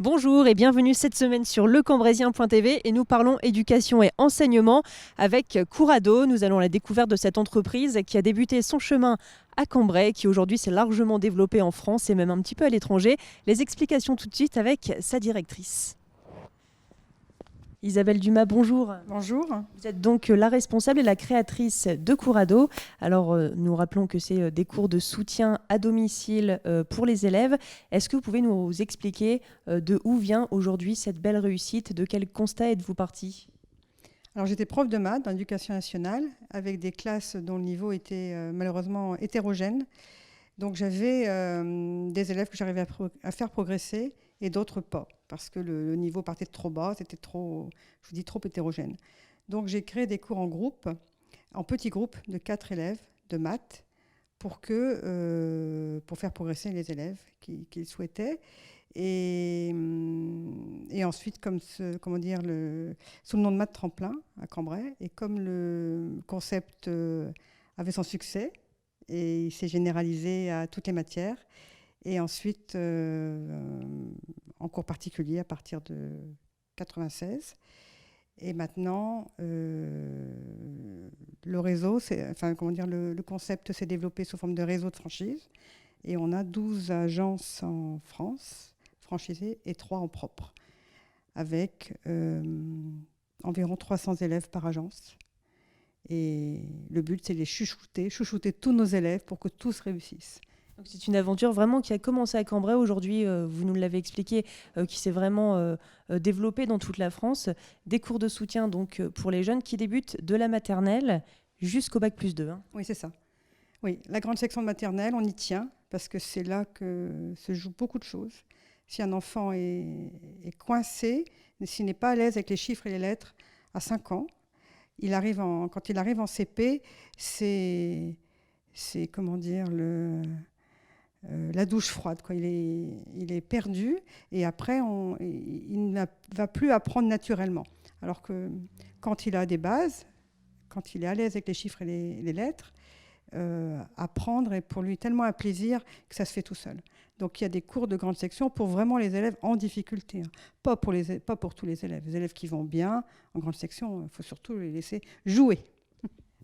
Bonjour et bienvenue cette semaine sur lecambréisien.tv et nous parlons éducation et enseignement avec Courado. Nous allons à la découverte de cette entreprise qui a débuté son chemin à Cambrai, qui aujourd'hui s'est largement développée en France et même un petit peu à l'étranger. Les explications tout de suite avec sa directrice. Isabelle Dumas, bonjour. Bonjour. Vous êtes donc la responsable et la créatrice de Courado. Alors, nous rappelons que c'est des cours de soutien à domicile pour les élèves. Est-ce que vous pouvez nous expliquer de où vient aujourd'hui cette belle réussite? De quel constat êtes-vous parti? Alors j'étais prof de maths dans l'éducation nationale avec des classes dont le niveau était malheureusement hétérogène. Donc j'avais des élèves que j'arrivais à faire progresser et d'autres pas parce que le niveau partait de trop bas, c'était trop, je vous dis, trop hétérogène. Donc j'ai créé des cours en groupe, en petits groupes de 4 élèves de maths pour faire progresser les élèves qui le souhaitaient. Et ensuite, sous le nom de Maths Tremplin à Cambrai, et comme le concept avait son succès, et il s'est généralisé à toutes les matières, et ensuite en cours particulier à partir de 96. Et maintenant, le réseau, le concept s'est développé sous forme de réseau de franchise, et on a 12 agences en France, franchisés et 3 en propre, avec environ 300 élèves par agence. Et le but, c'est de les chouchouter tous nos élèves pour que tous réussissent. Donc c'est une aventure vraiment qui a commencé à Cambrai. Aujourd'hui, vous nous l'avez expliqué, qui s'est vraiment développée dans toute la France. Des cours de soutien donc, pour les jeunes qui débutent de la maternelle jusqu'au bac+2. Hein. Oui, c'est ça. Oui, la grande section de maternelle, on y tient parce que c'est là que se jouent beaucoup de choses. Si un enfant est coincé, s'il n'est pas à l'aise avec les chiffres et les lettres à 5 ans, quand il arrive en CP, c'est comment dire, la douche froide, quoi. Il est perdu et après, il ne va plus apprendre naturellement. Alors que quand il a des bases, quand il est à l'aise avec les chiffres et les lettres, apprendre est pour lui tellement un plaisir que ça se fait tout seul. Donc il y a des cours de grande section pour vraiment les élèves en difficulté, hein. Pas pour tous les élèves. Les élèves qui vont bien en grande section, il faut surtout les laisser jouer.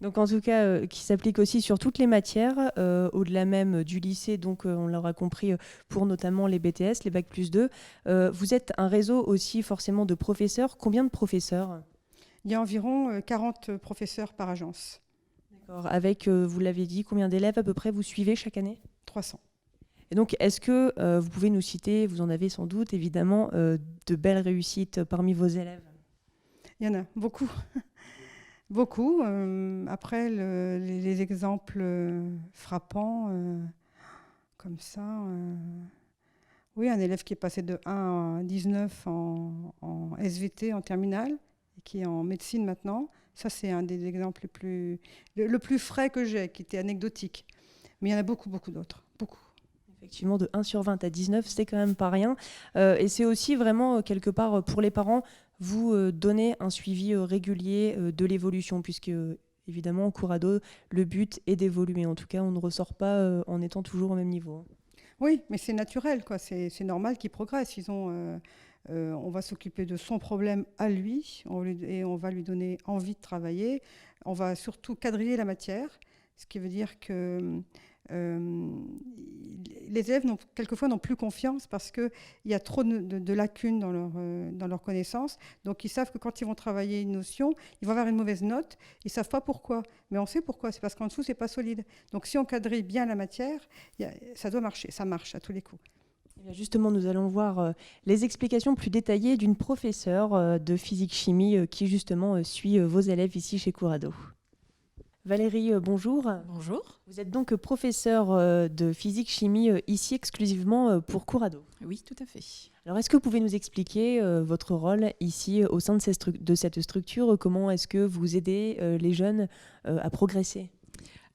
Donc en tout cas, qui s'applique aussi sur toutes les matières, au-delà même du lycée, donc on l'aura compris, pour notamment les BTS, les bac+2. Vous êtes un réseau aussi forcément de professeurs. Combien de professeurs? Il y a environ 40 professeurs par agence. D'accord. Avec, vous l'avez dit, combien d'élèves à peu près vous suivez chaque année? 300. Et donc, est-ce que vous pouvez nous citer, vous en avez sans doute évidemment, de belles réussites parmi vos élèves? Il y en a beaucoup. Beaucoup. Après, les exemples frappants, comme ça, oui, un élève qui est passé de 1 à 19 en SVT, en terminale, et qui est en médecine maintenant, ça c'est un des exemples le plus frais que j'ai, qui était anecdotique. Mais il y en a beaucoup, beaucoup d'autres. Beaucoup. Effectivement, de 1 sur 20 à 19, c'est quand même pas rien. Et c'est aussi vraiment, quelque part, pour les parents, vous donnez un suivi régulier de l'évolution, puisque, évidemment, en Courado, le but est d'évoluer. En tout cas, on ne ressort pas en étant toujours au même niveau. Hein. Oui, mais c'est naturel, quoi. C'est normal qu'ils progressent. On va s'occuper de son problème à lui, et on va lui donner envie de travailler. On va surtout quadriller la matière, ce qui veut dire que les élèves quelquefois n'ont plus confiance parce qu'il y a trop de lacunes dans leur connaissance. Donc ils savent que quand ils vont travailler une notion, ils vont avoir une mauvaise note. Ils ne savent pas pourquoi. Mais on sait pourquoi. C'est parce qu'en dessous, ce n'est pas solide. Donc si on quadrille bien la matière, ça doit marcher. Ça marche à tous les coups. Eh bien justement, nous allons voir les explications plus détaillées d'une professeure de physique-chimie qui justement suit vos élèves ici chez Courado. Valérie, bonjour. Bonjour. Vous êtes donc professeure de physique-chimie ici exclusivement pour Courado. Oui, tout à fait. Alors, est-ce que vous pouvez nous expliquer votre rôle ici au sein de cette structure? Comment est-ce que vous aidez les jeunes à progresser?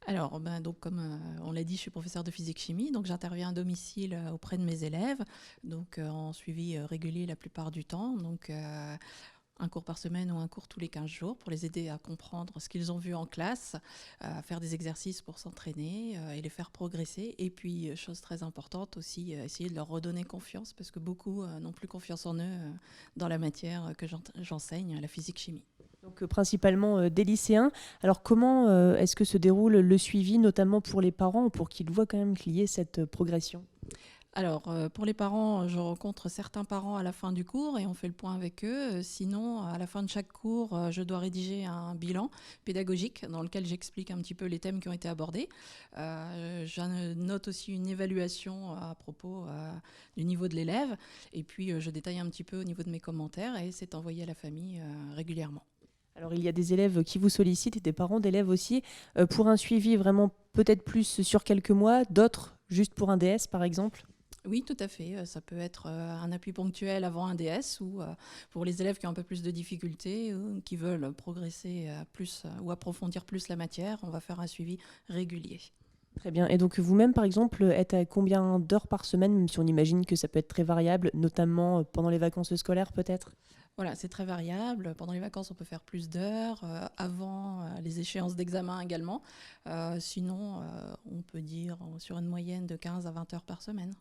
Alors, donc, comme on l'a dit, je suis professeure de physique-chimie, donc j'interviens à domicile auprès de mes élèves, donc en suivi régulier la plupart du temps. Donc, un cours par semaine ou un cours tous les 15 jours pour les aider à comprendre ce qu'ils ont vu en classe, à faire des exercices pour s'entraîner et les faire progresser. Et puis, chose très importante aussi, essayer de leur redonner confiance parce que beaucoup n'ont plus confiance en eux dans la matière que j'enseigne, la physique-chimie. Donc principalement des lycéens. Alors comment est-ce que se déroule le suivi, notamment pour les parents, pour qu'ils voient quand même qu'il y ait cette progression ? Alors, pour les parents, je rencontre certains parents à la fin du cours et on fait le point avec eux. Sinon, à la fin de chaque cours, je dois rédiger un bilan pédagogique dans lequel j'explique un petit peu les thèmes qui ont été abordés. Je note aussi une évaluation à propos du niveau de l'élève et puis je détaille un petit peu au niveau de mes commentaires et c'est envoyé à la famille régulièrement. Alors il y a des élèves qui vous sollicitent et des parents d'élèves aussi pour un suivi vraiment peut-être plus sur quelques mois, d'autres juste pour un DS par exemple ? Oui, tout à fait. Ça peut être un appui ponctuel avant un DS ou pour les élèves qui ont un peu plus de difficultés ou qui veulent progresser plus ou approfondir plus la matière, on va faire un suivi régulier. Très bien. Et donc vous-même, par exemple, êtes à combien d'heures par semaine, même si on imagine que ça peut être très variable, notamment pendant les vacances scolaires peut-être ? Voilà, c'est très variable. Pendant les vacances, on peut faire plus d'heures. Avant les échéances d'examen également. Sinon, on peut dire sur une moyenne de 15 à 20 heures par semaine.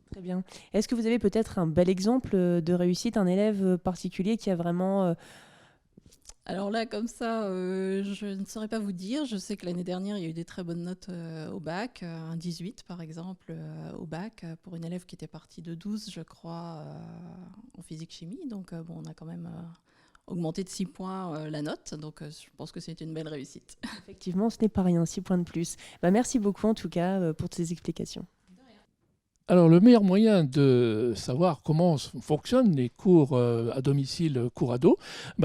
Très bien. Est-ce que vous avez peut-être un bel exemple de réussite, un élève particulier qui a vraiment... Alors là, comme ça, je ne saurais pas vous dire. Je sais que l'année dernière, il y a eu des très bonnes notes au bac, un 18 par exemple au bac, pour une élève qui était partie de 12, je crois, en physique-chimie. Donc bon, on a quand même augmenté de 6 points la note, donc je pense que c'est une belle réussite. Effectivement, ce n'est pas rien, 6 points de plus. Merci beaucoup en tout cas pour ces explications. Alors, le meilleur moyen de savoir comment fonctionnent les cours à domicile Courado,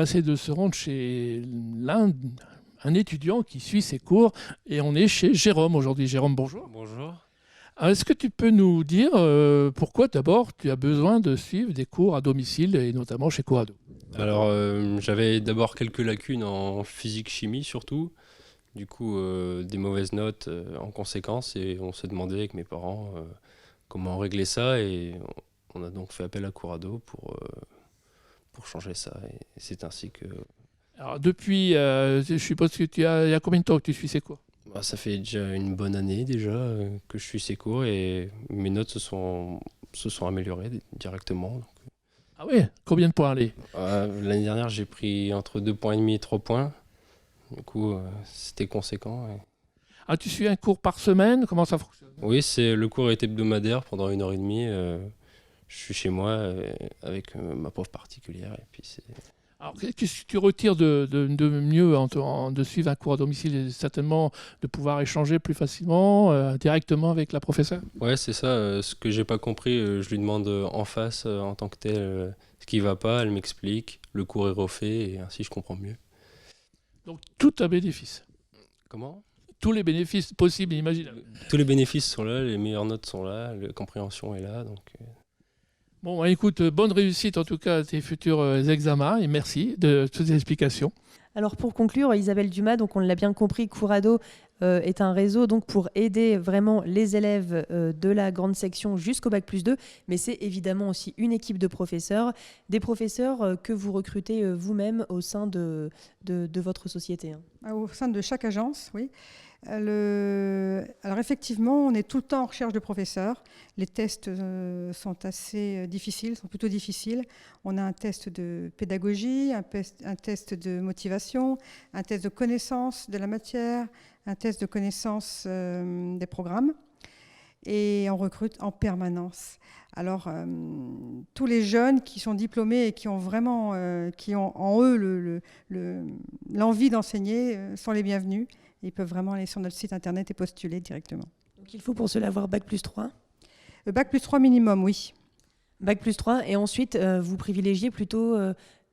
c'est de se rendre chez un étudiant qui suit ses cours. Et on est chez Jérôme aujourd'hui. Jérôme, bonjour. Bonjour. Alors, est-ce que tu peux nous dire pourquoi d'abord tu as besoin de suivre des cours à domicile et notamment chez Courado ? Alors, j'avais d'abord quelques lacunes en physique-chimie surtout. Du coup, des mauvaises notes en conséquence. Et on s'est demandé avec mes parents... comment régler ça, et on a donc fait appel à Courado pour changer ça, et c'est ainsi que... Alors depuis, je suppose que il y a combien de temps que tu suis ces cours ? Ça fait déjà une bonne année déjà que je suis ces cours, et mes notes se sont améliorées directement. Donc. Ah oui, combien de points allez ? L'année dernière, j'ai pris entre 2,5 points et 3 points, du coup c'était conséquent. Et... Ah, tu suis un cours par semaine ? Comment ça fonctionne ? Oui, le cours est hebdomadaire pendant 1h30. Je suis chez moi avec ma prof particulière. Et puis c'est... Alors, qu'est-ce que tu retires de mieux de suivre un cours à domicile ? Certainement de pouvoir échanger plus facilement, directement avec la professeure ? Ouais, c'est ça. Ce que j'ai pas compris, je lui demande en face, en tant que tel, ce qui va pas. Elle m'explique. Le cours est refait et ainsi je comprends mieux. Donc, tout un bénéfice. Comment ? Tous les bénéfices possibles et imaginables. Tous les bénéfices sont là, les meilleures notes sont là, la compréhension est là. Donc... Bon, écoute, bonne réussite en tout cas à tes futurs examens et merci de toutes ces explications. Alors pour conclure, Isabelle Dumas, donc on l'a bien compris, Courado est un réseau donc pour aider vraiment les élèves de la grande section jusqu'au Bac+2, mais c'est évidemment aussi une équipe de professeurs, des professeurs que vous recrutez vous-même au sein de votre société. Au sein de chaque agence, oui. Alors effectivement, on est tout le temps en recherche de professeurs. Les tests sont assez difficiles, sont plutôt difficiles. On a un test de pédagogie, un test de motivation, un test de connaissance de la matière, un test de connaissance des programmes. Et on recrute en permanence. Alors, tous les jeunes qui sont diplômés et qui ont vraiment, qui ont en eux l'envie d'enseigner sont les bienvenus. Ils peuvent vraiment aller sur notre site internet et postuler directement. Donc il faut pour cela avoir Bac+3 ? Bac+3 minimum, oui. Bac+3, et ensuite vous privilégiez plutôt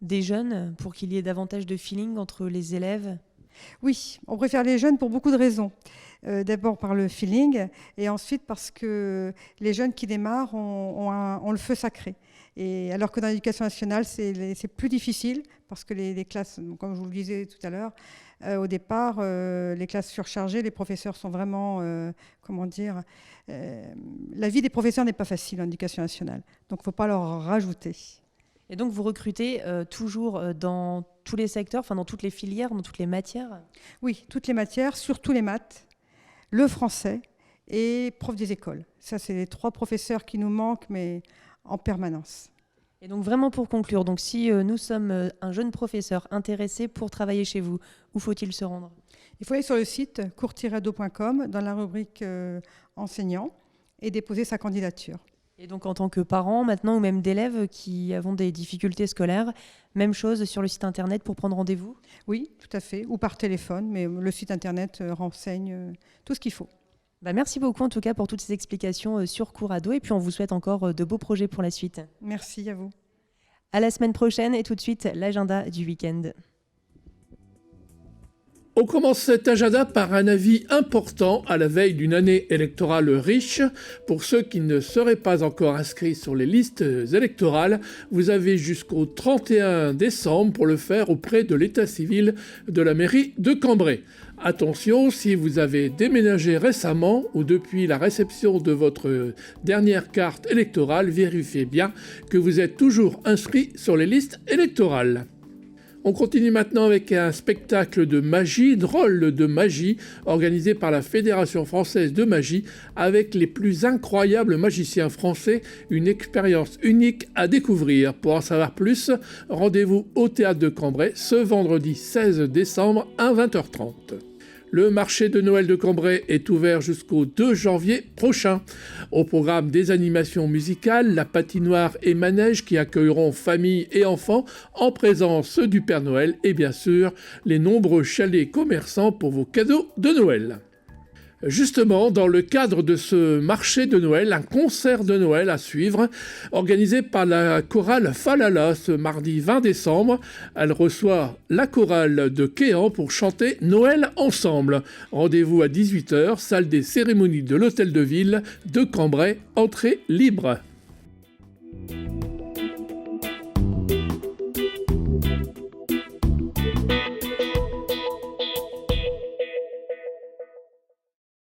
des jeunes pour qu'il y ait davantage de feeling entre les élèves ? Oui, on préfère les jeunes pour beaucoup de raisons. D'abord par le feeling, et ensuite parce que les jeunes qui démarrent ont le feu sacré. Et alors que dans l'éducation nationale, c'est plus difficile, parce que les classes, comme je vous le disais tout à l'heure, au départ, les classes surchargées, les professeurs sont vraiment, la vie des professeurs n'est pas facile en éducation nationale. Donc il ne faut pas leur rajouter. Et donc vous recrutez toujours dans tous les secteurs, enfin dans toutes les filières, dans toutes les matières? Oui, toutes les matières, surtout les maths, le français et prof des écoles. Ça, c'est les 3 professeurs qui nous manquent, mais en permanence. Et donc vraiment pour conclure, donc si nous sommes un jeune professeur intéressé pour travailler chez vous, où faut-il se rendre? Il faut aller sur le site cours-ado.com dans la rubrique enseignants et déposer sa candidature. Et donc en tant que parent maintenant, ou même d'élèves qui avons des difficultés scolaires, même chose sur le site internet pour prendre rendez-vous? Oui, tout à fait, ou par téléphone, mais le site internet renseigne tout ce qu'il faut. Merci beaucoup en tout cas pour toutes ces explications sur Cours Ado, et puis on vous souhaite encore de beaux projets pour la suite. Merci à vous. À la semaine prochaine, et tout de suite l'agenda du week-end. On commence cet agenda par un avis important à la veille d'une année électorale riche. Pour ceux qui ne seraient pas encore inscrits sur les listes électorales, vous avez jusqu'au 31 décembre pour le faire auprès de l'état civil de la mairie de Cambrai. Attention, si vous avez déménagé récemment ou depuis la réception de votre dernière carte électorale, vérifiez bien que vous êtes toujours inscrit sur les listes électorales. On continue maintenant avec un spectacle de magie, drôle de magie, organisé par la Fédération française de magie, avec les plus incroyables magiciens français, une expérience unique à découvrir. Pour en savoir plus, rendez-vous au Théâtre de Cambrai ce vendredi 16 décembre à 20h30. Le marché de Noël de Cambrai est ouvert jusqu'au 2 janvier prochain. Au programme des animations musicales, la patinoire et manège qui accueilleront familles et enfants en présence du Père Noël et bien sûr les nombreux chalets commerçants pour vos cadeaux de Noël. Justement, dans le cadre de ce marché de Noël, un concert de Noël à suivre, organisé par la chorale Falala ce mardi 20 décembre. Elle reçoit la chorale de Quéant pour chanter Noël ensemble. Rendez-vous à 18h, salle des cérémonies de l'Hôtel de Ville de Cambrai, entrée libre.